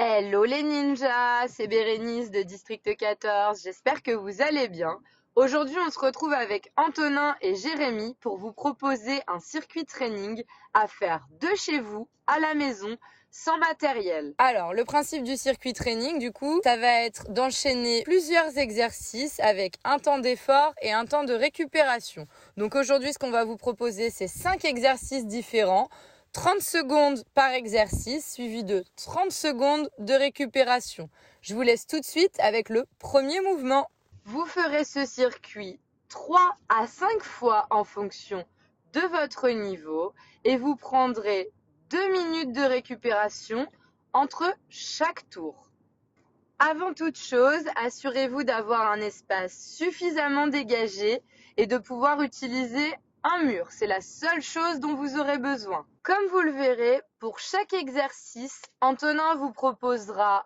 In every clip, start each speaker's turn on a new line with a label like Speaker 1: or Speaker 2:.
Speaker 1: Hello les ninjas, c'est Bérénice de District 14, j'espère que vous allez bien. Aujourd'hui on se retrouve avec Antonin et Jérémy pour vous proposer un circuit training à faire de chez vous, à la maison, sans matériel.
Speaker 2: Alors, le principe du circuit training, du coup, ça va être d'enchaîner plusieurs exercices avec un temps d'effort et un temps de récupération. Donc aujourd'hui, ce qu'on va vous proposer, c'est 5 exercices différents. 30 secondes par exercice, suivi de 30 secondes de récupération. Je vous laisse tout de suite avec le premier mouvement.
Speaker 1: Vous ferez ce circuit 3 à 5 fois en fonction de votre niveau et vous prendrez 2 minutes de récupération entre chaque tour. Avant toute chose, assurez-vous d'avoir un espace suffisamment dégagé et de pouvoir utiliser un mur. C'est la seule chose dont vous aurez besoin. Comme vous le verrez, pour chaque exercice, Antonin vous proposera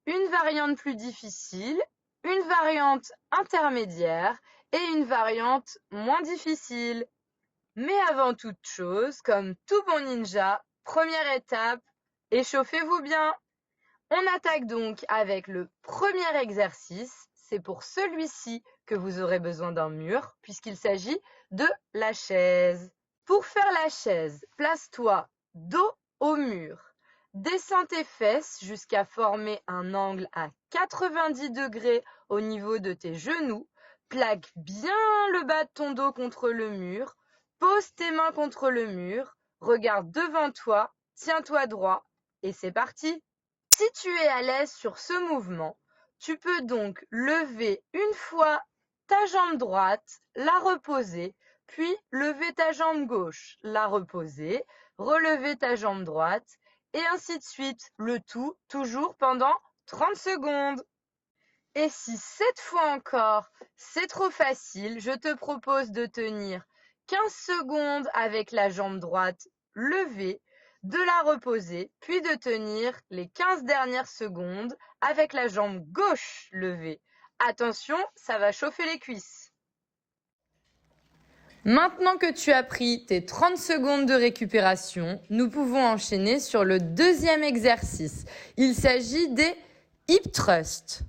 Speaker 1: une variante plus difficile, une variante intermédiaire et une variante moins difficile. Mais avant toute chose, comme tout bon ninja, première étape, échauffez-vous bien. On attaque donc avec le premier exercice. C'est pour celui-ci que vous aurez besoin d'un mur, puisqu'il s'agit de la chaise. Pour faire la chaise, place-toi dos au mur. Descends tes fesses jusqu'à former un angle à 90 degrés au niveau de tes genoux. Plaque bien le bas de ton dos contre le mur. Pose tes mains contre le mur. Regarde devant toi. Tiens-toi droit. Et c'est parti! Si tu es à l'aise sur ce mouvement, tu peux donc lever une fois ta jambe droite, la reposer, puis lever ta jambe gauche, la reposer, relever ta jambe droite, et ainsi de suite, le tout toujours pendant 30 secondes. Et si cette fois encore, c'est trop facile, je te propose de tenir 15 secondes avec la jambe droite levée, de la reposer, puis de tenir les 15 dernières secondes avec la jambe gauche levée. Attention, ça va chauffer les cuisses.
Speaker 2: Maintenant que tu as pris tes 30 secondes de récupération, nous pouvons enchaîner sur le deuxième exercice. Il s'agit des hip thrusts.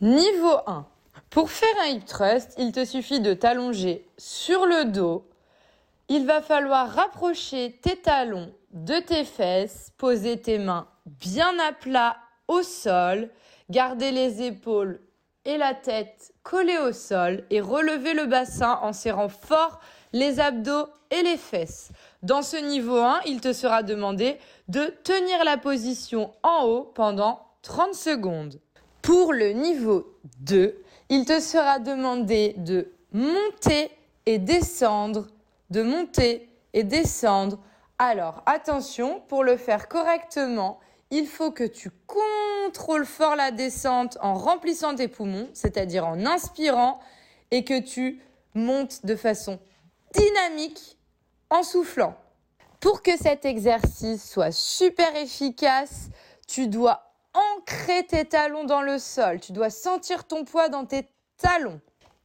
Speaker 2: Niveau 1. Pour faire un hip thrust, il te suffit de t'allonger sur le dos. Il va falloir rapprocher tes talons de tes fesses, poser tes mains bien à plat au sol, garder les épaules et la tête collées au sol et relever le bassin en serrant fort les abdos et les fesses. Dans ce niveau 1, il te sera demandé de tenir la position en haut pendant 30 secondes. Pour le niveau 2, il te sera demandé de monter et descendre, de monter et descendre. Alors attention, pour le faire correctement, il faut que tu contrôles fort la descente en remplissant tes poumons, c'est-à-dire en inspirant, et que tu montes de façon dynamique en soufflant. Pour que cet exercice soit super efficace, tu dois ancrer tes talons dans le sol. Tu dois sentir ton poids dans tes talons.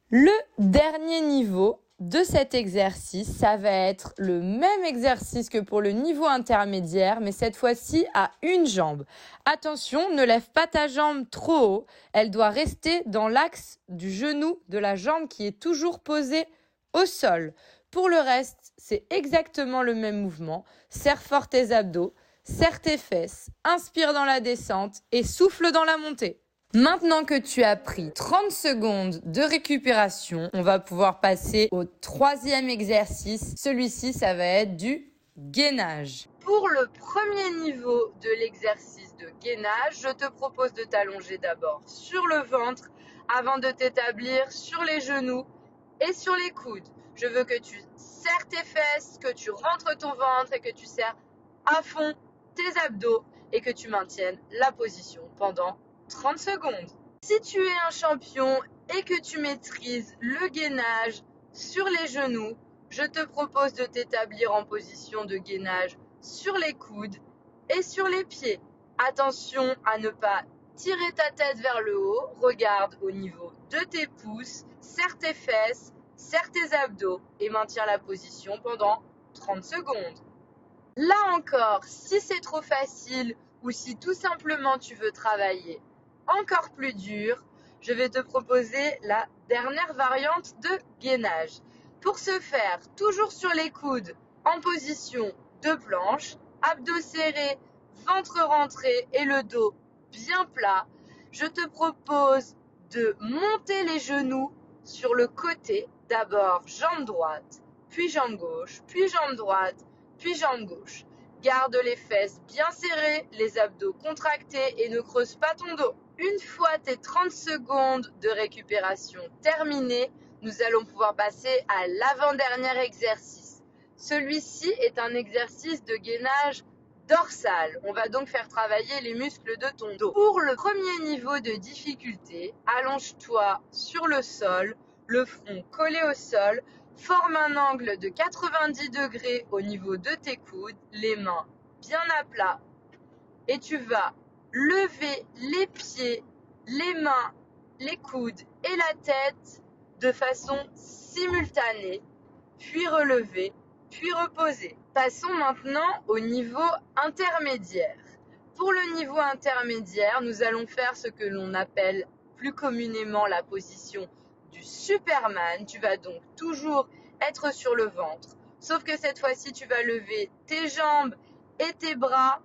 Speaker 2: Le dernier niveau de cet exercice, ça va être le même exercice que pour le niveau intermédiaire, mais cette fois-ci à une jambe. Attention, ne lève pas ta jambe trop haut. Elle doit rester dans l'axe du genou de la jambe qui est toujours posée au sol. Pour le reste, c'est exactement le même mouvement. Serre fort tes abdos, serre tes fesses, inspire dans la descente et souffle dans la montée. Maintenant que tu as pris 30 secondes de récupération, on va pouvoir passer au troisième exercice. Celui-ci, ça va être du gainage.
Speaker 1: Pour le premier niveau de l'exercice de gainage, je te propose de t'allonger d'abord sur le ventre avant de t'établir sur les genoux et sur les coudes. Je veux que tu serres tes fesses, que tu rentres ton ventre et que tu serres à fond tes abdos et que tu maintiennes la position pendant 30 secondes. Si tu es un champion et que tu maîtrises le gainage sur les genoux, je te propose de t'établir en position de gainage sur les coudes et sur les pieds. Attention à ne pas tirer ta tête vers le haut, regarde au niveau de tes pouces, serre tes fesses, serre tes abdos et maintiens la position pendant 30 secondes. Là encore, si c'est trop facile, ou si tout simplement tu veux travailler encore plus dur, je vais te proposer la dernière variante de gainage. Pour ce faire, toujours sur les coudes, en position de planche, abdos serrés, ventre rentré et le dos bien plat, je te propose de monter les genoux sur le côté. D'abord jambe droite, puis jambe gauche, puis jambe droite, puis jambe gauche. Garde les fesses bien serrées, les abdos contractés et ne creuse pas ton dos. Une fois tes 30 secondes de récupération terminées, nous allons pouvoir passer à l'avant-dernier exercice. Celui-ci est un exercice de gainage dorsal. On va donc faire travailler les muscles de ton dos. Pour le premier niveau de difficulté, allonge-toi sur le sol, le front collé au sol, forme un angle de 90 degrés au niveau de tes coudes, les mains bien à plat et tu vas lever les pieds, les mains, les coudes et la tête de façon simultanée, puis relever, puis reposer. Passons maintenant au niveau intermédiaire. Pour le niveau intermédiaire, nous allons faire ce que l'on appelle plus communément la position du Superman. Tu vas donc toujours être sur le ventre, sauf que cette fois-ci, tu vas lever tes jambes et tes bras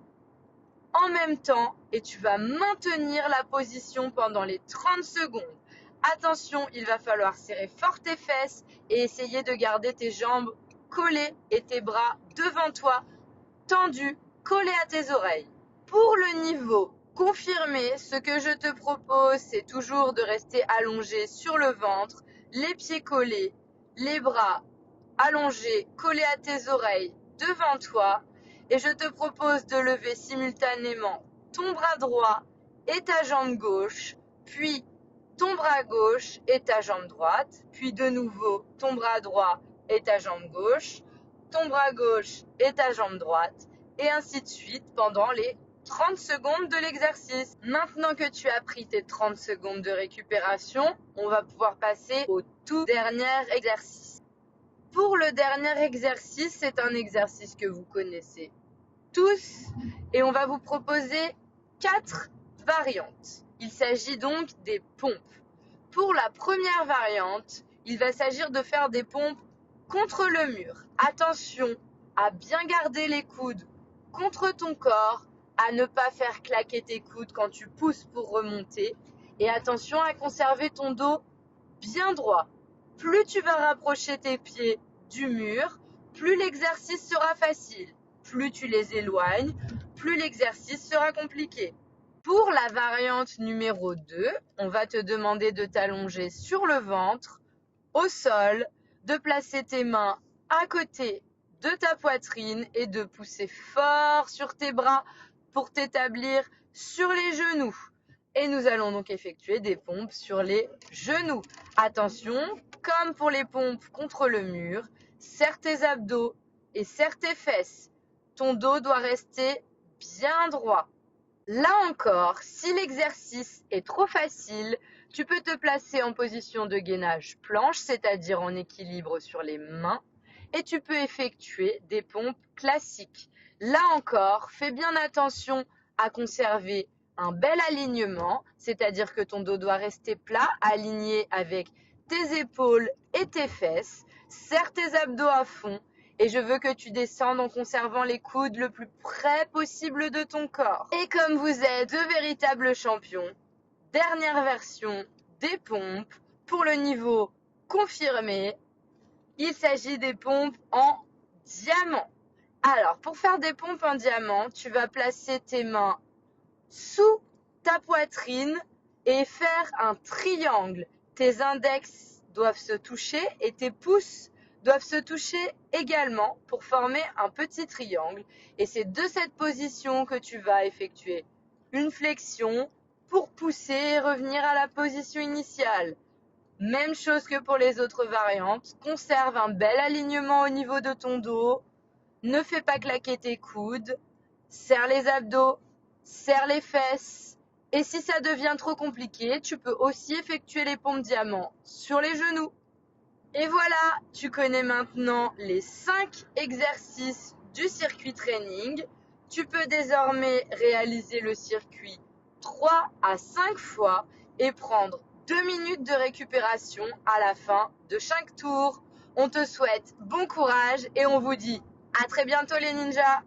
Speaker 1: en même temps et tu vas maintenir la position pendant les 30 secondes. Attention, il va falloir serrer fort tes fesses et essayer de garder tes jambes collées et tes bras devant toi, tendus, collés à tes oreilles. Pour le niveau confirmé, ce que je te propose, c'est toujours de rester allongé sur le ventre, les pieds collés, les bras allongés, collés à tes oreilles devant toi. Et je te propose de lever simultanément ton bras droit et ta jambe gauche, puis ton bras gauche et ta jambe droite, puis de nouveau ton bras droit et ta jambe gauche, ton bras gauche et ta jambe droite, et ainsi de suite pendant les 30 secondes de l'exercice. Maintenant que tu as pris tes 30 secondes de récupération, on va pouvoir passer au tout dernier exercice. Pour le dernier exercice, c'est un exercice que vous connaissez tous et on va vous proposer 4 variantes. Il s'agit donc des pompes. Pour la première variante, il va s'agir de faire des pompes contre le mur. Attention à bien garder les coudes contre ton corps, à ne pas faire claquer tes coudes quand tu pousses pour remonter et attention à conserver ton dos bien droit. Plus tu vas rapprocher tes pieds du mur, plus l'exercice sera facile. Plus tu les éloignes, plus l'exercice sera compliqué. Pour la variante numéro 2, on va te demander de t'allonger sur le ventre, au sol, de placer tes mains à côté de ta poitrine et de pousser fort sur tes bras pour t'établir sur les genoux. Et nous allons donc effectuer des pompes sur les genoux. Attention, comme pour les pompes contre le mur, serre tes abdos et serre tes fesses. Ton dos doit rester bien droit. Là encore, si l'exercice est trop facile, tu peux te placer en position de gainage planche, c'est-à-dire en équilibre sur les mains, et tu peux effectuer des pompes classiques. Là encore, fais bien attention à conserver un bel alignement, c'est-à-dire que ton dos doit rester plat, aligné avec tes épaules et tes fesses. Serre tes abdos à fond et je veux que tu descendes en conservant les coudes le plus près possible de ton corps. Et comme vous êtes de véritables champions, dernière version des pompes pour le niveau confirmé, il s'agit des pompes en diamant. Alors, pour faire des pompes en diamant, tu vas placer tes mains sous ta poitrine et faire un triangle. Tes index doivent se toucher et tes pouces doivent se toucher également pour former un petit triangle. Et c'est de cette position que tu vas effectuer une flexion pour pousser et revenir à la position initiale. Même chose que pour les autres variantes, conserve un bel alignement au niveau de ton dos, ne fais pas claquer tes coudes, serre les abdos, serre les fesses. Et si ça devient trop compliqué, tu peux aussi effectuer les pompes diamant sur les genoux. Et voilà, tu connais maintenant les 5 exercices du circuit training. Tu peux désormais réaliser le circuit 3 à 5 fois et prendre 2 minutes de récupération à la fin de chaque tour. On te souhaite bon courage et on vous dit à très bientôt les ninjas!